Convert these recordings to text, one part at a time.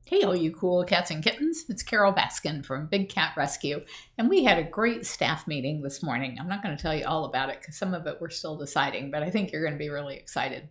Hey, all you cool cats and kittens. It's Carol Baskin from Big Cat Rescue, and we had a great staff meeting this morning. I'm not going to tell you all about it because some of it we're still deciding, but I think you're going to be really excited.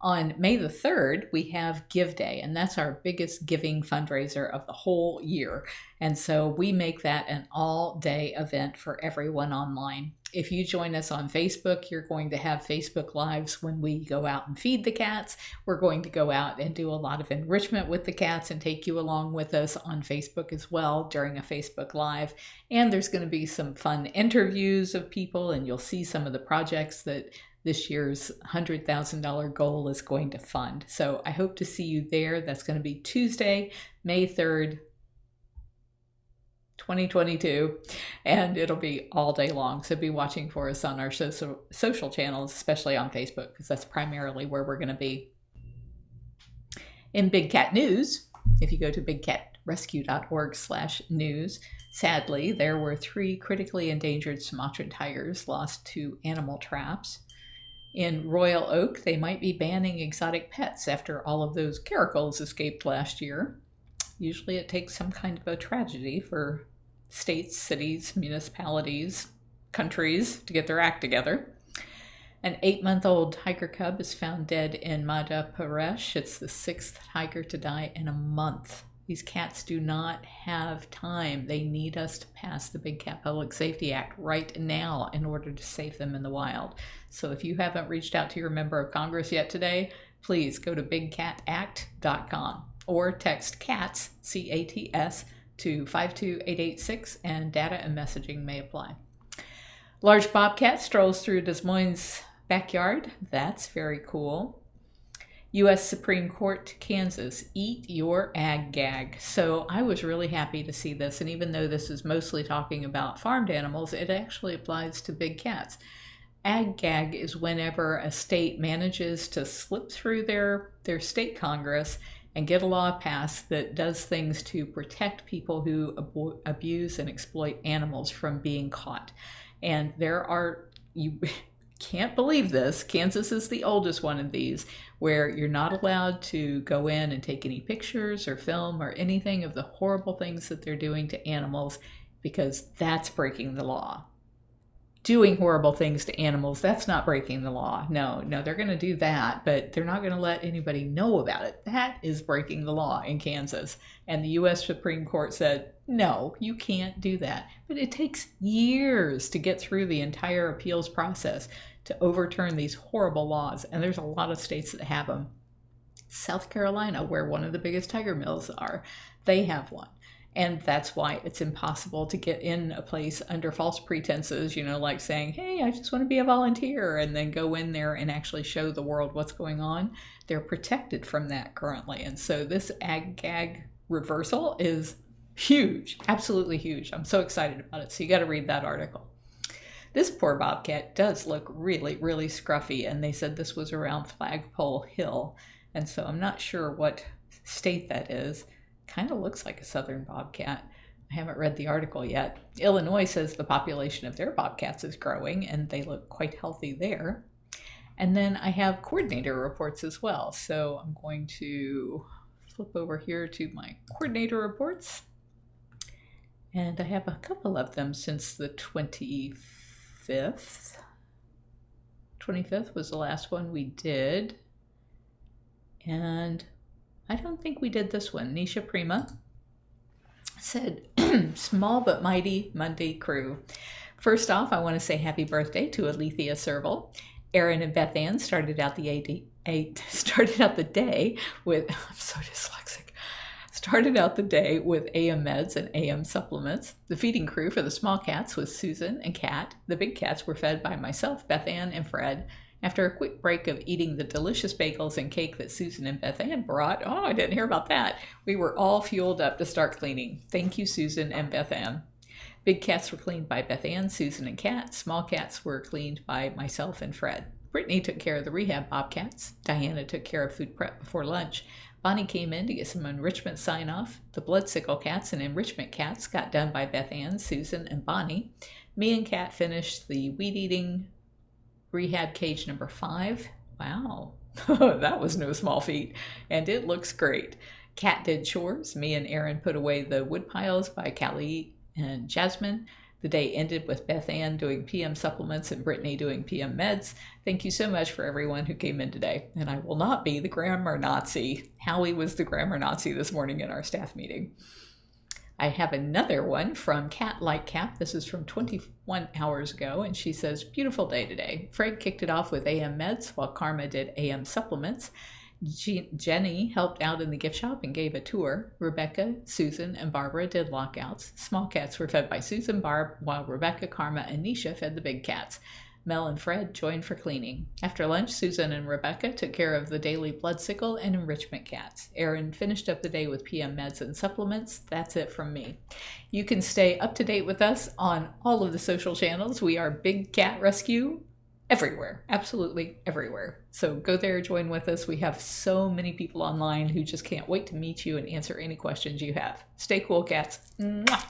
On May the 3rd, we have Give Day, and that's our biggest giving fundraiser of the whole year. And so we make that an all-day event for everyone online. If you join us on Facebook, you're going to have Facebook Lives when we go out and feed the cats. We're going to go out and do a lot of enrichment with the cats and take you along with us on Facebook as well during a Facebook Live. And there's going to be some fun interviews of people, and you'll see some of the projects that this year's $100,000 goal is going to fund. So I hope to see you there. That's going to be Tuesday, May 3rd, 2022, and it'll be all day long. So be watching for us on our social channels, especially on Facebook, because that's primarily where we're going to be. In Big Cat News, if you go to bigcatrescue.org/news, sadly, there were 3 critically endangered Sumatran tigers lost to animal traps. In Royal Oak, they might be banning exotic pets after all of those caracals escaped last year. Usually it takes some kind of a tragedy for states, cities, municipalities, countries to get their act together. An 8-month-old tiger cub is found dead in Madhya Pradesh. It's the 6th tiger to die in a month. These cats do not have time. They need us to pass the Big Cat Public Safety Act right now in order to save them in the wild. So if you haven't reached out to your member of Congress yet today, please go to bigcatact.com or text CATS, C-A-T-S, to 52886, and data and messaging may apply. Large bobcat strolls through Des Moines' backyard. That's very cool. U.S. Supreme Court to Kansas, eat your ag gag. So I was really happy to see this, and even though this is mostly talking about farmed animals, it actually applies to big cats. Ag gag is whenever a state manages to slip through their state Congress and get a law passed that does things to protect people who abuse and exploit animals from being caught. And you can't believe this, Kansas is the oldest one of these, where you're not allowed to go in and take any pictures or film or anything of the horrible things that they're doing to animals, because that's breaking the law. Doing horrible things to animals, that's not breaking the law. No, they're going to do that, but they're not going to let anybody know about it. That is breaking the law in Kansas. And the U.S. Supreme Court said, no, you can't do that. But it takes years to get through the entire appeals process to overturn these horrible laws. And there's a lot of states that have them. South Carolina, where one of the biggest tiger mills are, they have one. And that's why it's impossible to get in a place under false pretenses, like saying, hey, I just want to be a volunteer, and then go in there and actually show the world what's going on. They're protected from that currently. And so this ag-gag reversal is huge, absolutely huge. I'm so excited about it. So you got to read that article. This poor bobcat does look really, really scruffy, and they said this was around Flagpole Hill. And so I'm not sure what state that is. Kind of looks like a southern bobcat. I haven't read the article yet. Illinois says the population of their bobcats is growing, and they look quite healthy there. And then I have coordinator reports as well. So I'm going to flip over here to my coordinator reports. And I have a couple of them since the 25th. 25th was the last one we did. And I don't think we did this one. Nisha Prima said, small but mighty Monday crew. First off, I want to say happy birthday to Alethea Serval. Erin and Beth Ann started out the day with, I'm so dyslexic, started out the day with AM meds and AM supplements. The feeding crew for the small cats was Susan and Kat. The big cats were fed by myself, Beth Ann, and Fred. After a quick break of eating the delicious bagels and cake that Susan and Beth Ann brought, I didn't hear about that, we were all fueled up to start cleaning. Thank you, Susan and Beth Ann. Big cats were cleaned by Beth Ann, Susan, and Kat. Small cats were cleaned by myself and Fred. Brittany took care of the rehab bobcats. Diana took care of food prep before lunch. Bonnie came in to get some enrichment sign-off. The blood sickle cats and enrichment cats got done by Beth Ann, Susan, and Bonnie. Me and Kat finished the weed-eating rehab cage number 5. Wow, that was no small feat, and it looks great. Cat did chores. Me and Aaron put away the wood piles by Callie and Jasmine. The day ended with Beth Ann doing PM supplements and Brittany doing PM meds. Thank you so much for everyone who came in today. And I will not be the grammar Nazi. Howie was the grammar Nazi this morning in our staff meeting. I have another one from Cat Like Cap. This is from 21 hours ago, and she says, beautiful day today. Fred kicked it off with AM meds while Karma did AM supplements. Jenny helped out in the gift shop and gave a tour. Rebecca, Susan, and Barbara did lockouts. Small cats were fed by Susan Barb, while Rebecca, Karma, and Nisha fed the big cats. Mel and Fred joined for cleaning. After lunch, Susan and Rebecca took care of the daily blood sickle and enrichment cats. Erin finished up the day with PM meds and supplements. That's it from me. You can stay up to date with us on all of the social channels. We are Big Cat Rescue everywhere, absolutely everywhere. So go there, join with us. We have so many people online who just can't wait to meet you and answer any questions you have. Stay cool, cats. Mwah!